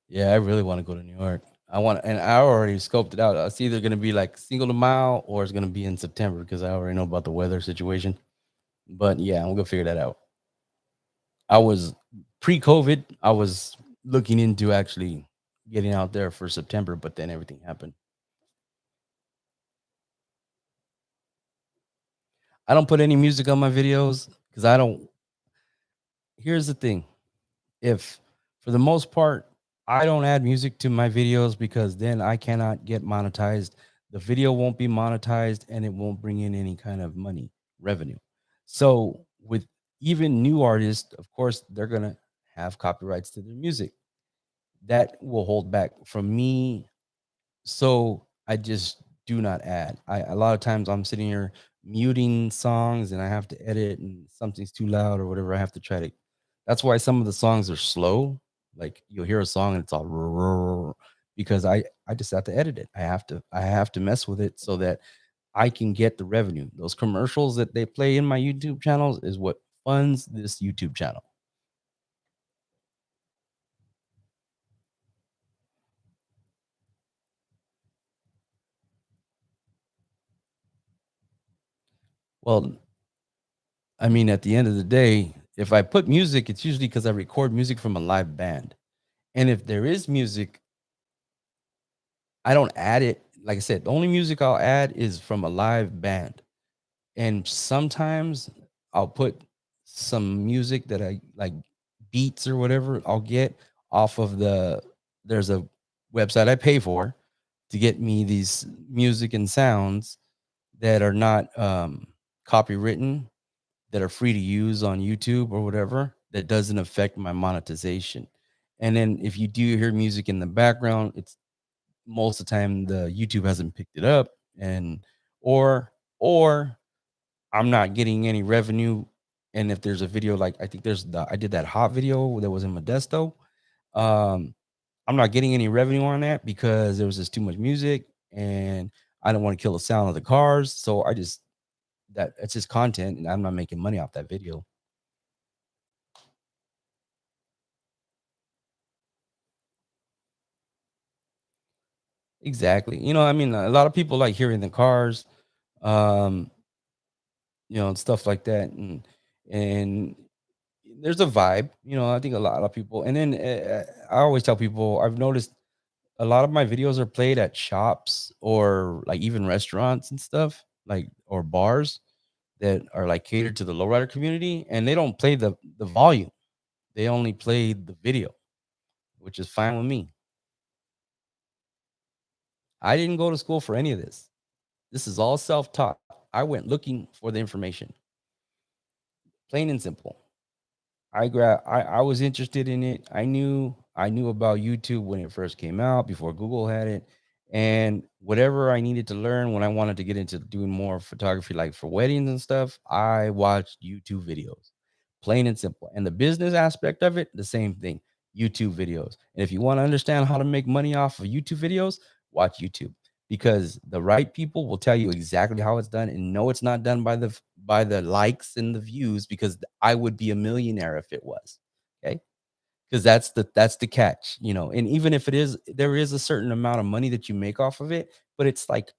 Yeah, I really want to go to New York. And I already scoped it out. It's either going to be like single to mile or it's going to be in September because I already know about the weather situation. But yeah, I'm gonna figure that out. I was pre-COVID. I was looking into actually getting out there for September, but then everything happened. I don't put any music on my videos because I don't. Here's the thing: if for the most part, I don't add music to my videos because then I cannot get monetized. The video won't be monetized and it won't bring in any kind of money revenue. So with even new artists, of course, they're gonna have copyrights to their music. That will hold back from me. So I just do not add. A lot of times I'm sitting here muting songs and I have to edit and something's too loud or whatever. I have to try to. That's why some of the songs are slow. Like you'll hear a song and it's all because I just have to edit it. I have to mess with it so that I can get the revenue. Those commercials that they play in my YouTube channels is what funds this YouTube channel. Well, I mean, at the end of the day, if I put music, it's usually because I record music from a live band. And if there is music, I don't add it. Like I said, the only music I'll add is from a live band. And sometimes I'll put some music that I like beats or whatever I'll get off of there's a website I pay for to get me these music and sounds that are not copywritten, that are free to use on YouTube or whatever, that doesn't affect my monetization. And then if you do hear music in the background, it's most of the time the YouTube hasn't picked it up, and or or I'm not getting any revenue. And if there's a video like I think I did that hot video that was in Modesto, um, I'm not getting any revenue on that because there was just too much music and I don't want to kill the sound of the cars. So I just that it's just content and I'm not making money off that video. Exactly. I mean, a lot of people like hearing the cars, um, and stuff like that, and there's a vibe. I think a lot of people, and then I always tell people I've noticed a lot of my videos are played at shops or like even restaurants and stuff, like or bars that are like catered to the lowrider community, and they don't play the volume. They only play the video, which is fine with me. I didn't go to school for any of this. This is all self-taught. I went looking for the information, plain and simple. I was interested in it. I knew about YouTube when it first came out before Google had it. And whatever I needed to learn when I wanted to get into doing more photography like for weddings and stuff, I watched YouTube videos. Plain and simple. And the business aspect of it, the same thing. YouTube videos. And if you want to understand how to make money off of YouTube videos, watch YouTube because the right people will tell you exactly how it's done and no it's not done by the likes and the views because I would be a millionaire if it was. Okay? Because that's the catch, and even if it is, there is a certain amount of money that you make off of it, but it's like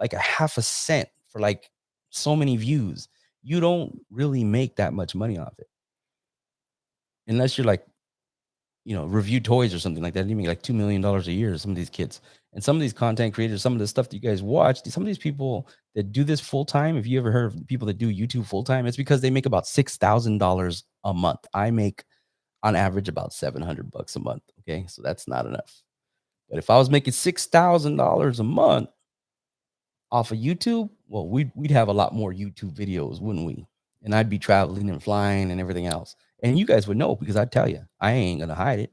a half a cent for like so many views. You don't really make that much money off it unless you're like review toys or something like that. You make like $2 million a year. Some of these kids and some of these content creators, some of the stuff that you guys watch, some of these people that do this full time. If you ever heard of people that do YouTube full time, it's because they make about $6,000 a month. I make on average about $700 a month. Okay, so that's not enough. But if I was making $6,000 a month off of YouTube, well, we'd have a lot more YouTube videos, wouldn't we? And I'd be traveling and flying and everything else. And you guys would know because I tell you, I ain't gonna hide it.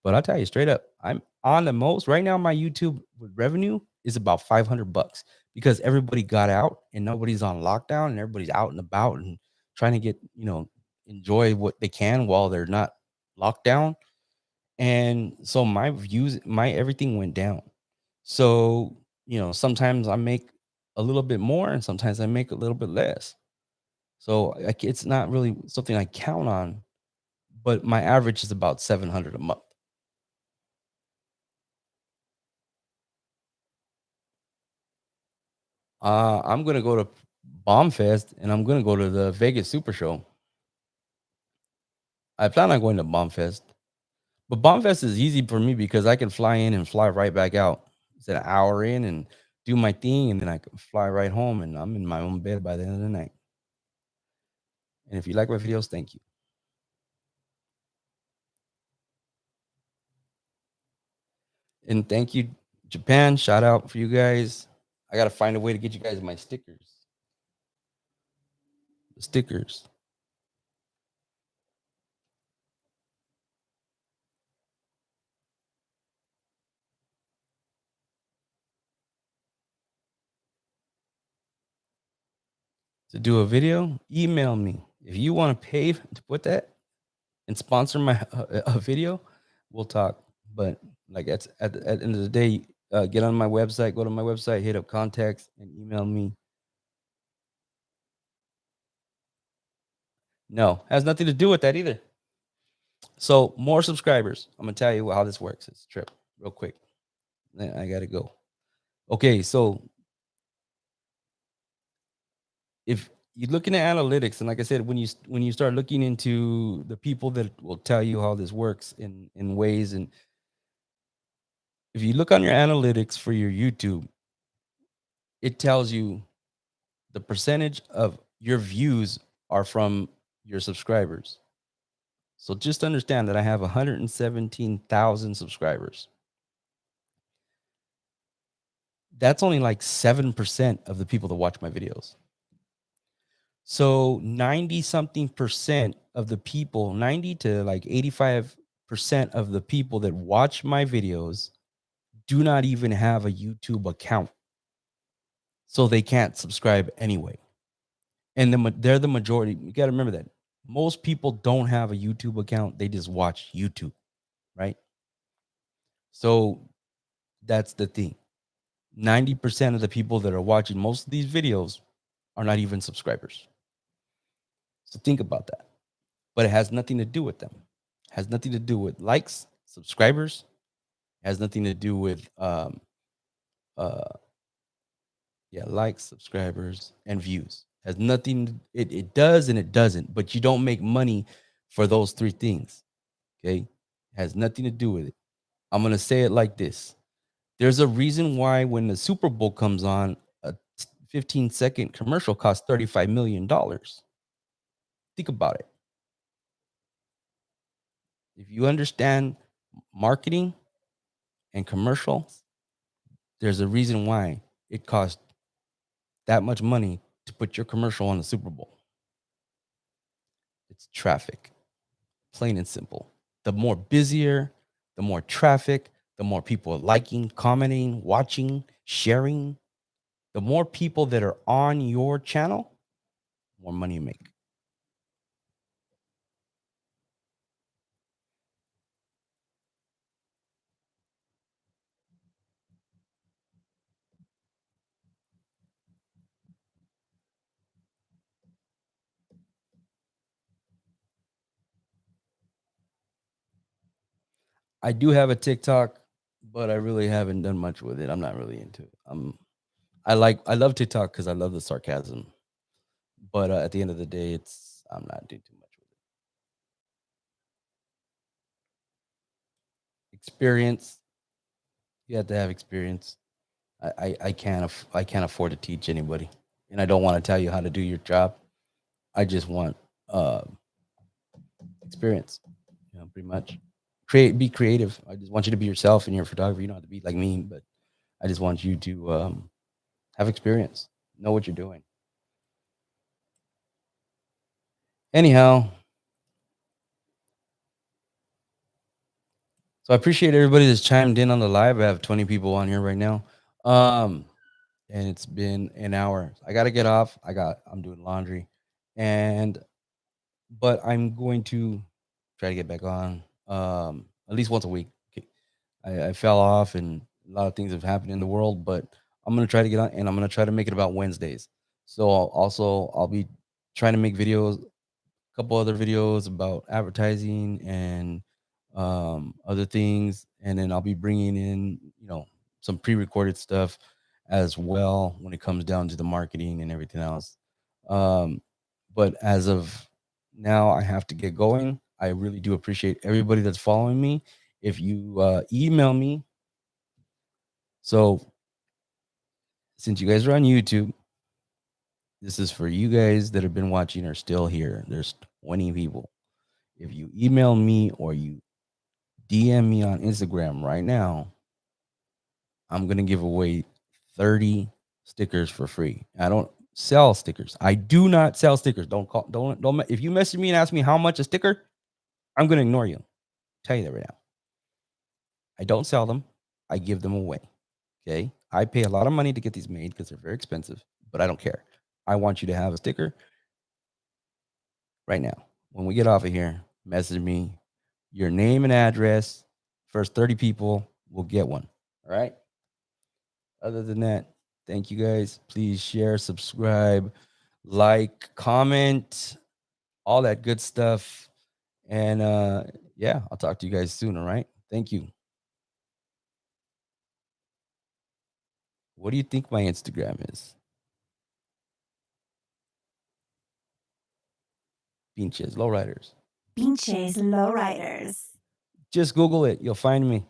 But I'll tell you straight up, I'm on the most right now. My YouTube revenue is about $500 because everybody got out and nobody's on lockdown and everybody's out and about and trying to get, enjoy what they can while they're not locked down. And so my views, my everything went down. So, sometimes I make a little bit more and sometimes I make a little bit less. So it's not really something I count on, but my average is about 700 a month. I'm gonna go to Bombfest and I'm gonna go to the Vegas Super Show. I plan on going to Bombfest, but Bombfest is easy for me because I can fly in and fly right back out. It's an hour in and do my thing, and then I can fly right home, and I'm in my own bed by the end of the night. And if you like my videos, thank you. And thank you, Japan. Shout out for you guys. I gotta find a way to get you guys my stickers. The stickers. To do a video, email me. If you want to pay to put that and sponsor my a video, we'll talk. But like at the end of the day, get on my website, go to my website, hit up contacts, and email me. No, has nothing to do with that either. So more subscribers. I'm gonna tell you how this works. It's a trip, real quick. Then I gotta go. Okay, so if you're looking at analytics, and like I said, when you start looking into the people that will tell you how this works in ways, and if you look on your analytics for your YouTube, it tells you the percentage of your views are from your subscribers. So just understand that I have 117,000 subscribers. That's only like 7% of the people that watch my videos. So 90 something percent of the people, 90 to like 85% of the people that watch my videos do not even have a YouTube account. So they can't subscribe anyway. And they're the majority. You got to remember that most people don't have a YouTube account. They just watch YouTube, right? So that's the thing. 90% of the people that are watching most of these videos are not even subscribers. So think about that. But it has nothing to do with them. It has nothing to do with likes, subscribers. It has nothing to do with uh yeah, likes, subscribers, and views. Has nothing. It does and it doesn't, but you don't make money for those three things. Okay, it has nothing to do with it. I'm gonna say it like this: there's a reason why when the Super Bowl comes on, a 15-second commercial costs $35 million. Think about it. If you understand marketing and commercials, there's a reason why it costs that much money to put your commercial on the Super Bowl. It's traffic, plain and simple. The more busier, the more traffic, the more people liking, commenting, watching, sharing, the more people that are on your channel, more money you make. I do have a TikTok, but I really haven't done much with it. I'm not really into it. I love TikTok because I love the sarcasm, but at the end of the day, I'm not doing too much with it. Experience, you have to have experience. I can't afford to teach anybody, and I don't want to tell you how to do your job. I just want uh, experience, pretty much. Be creative. I just want you to be yourself in your photography. You don't have to be like me, but I just want you to have experience, know what you're doing. Anyhow, so I appreciate everybody that's chimed in on the live. I have 20 people on here right now. Um, and it's been an hour. I gotta get off. I'm doing laundry. And but I'm going to try to get back on at least once a week. Okay. I fell off and a lot of things have happened in the world, but I'm gonna try to get on and I'm gonna try to make it about Wednesdays. So I'll be trying to make videos, a couple other videos about advertising and other things, and then I'll be bringing in, some pre-recorded stuff as well when it comes down to the marketing and everything else. Um, but as of now, I have to get going. I really do appreciate everybody that's following me. If you email me, so since you guys are on YouTube, this is for you guys that have been watching or still here. There's 20 people. If you email me or you DM me on Instagram right now, I'm gonna give away 30 stickers for free. I don't sell stickers. I do not sell stickers. Don't. If you message me and ask me how much a sticker, I'm gonna ignore you. Tell you that right now. I don't sell them. I give them away. Okay. I pay a lot of money to get these made because they're very expensive, but I don't care. I want you to have a sticker right now. When we get off of here, message me your name and address. First 30 people will get one. All right. Other than that, thank you guys. Please share, subscribe, like, comment, all that good stuff. And yeah, I'll talk to you guys soon. All right. Thank you. What do you think my Instagram is? Pinches Lowriders. Pinches Lowriders. Just Google it. You'll find me.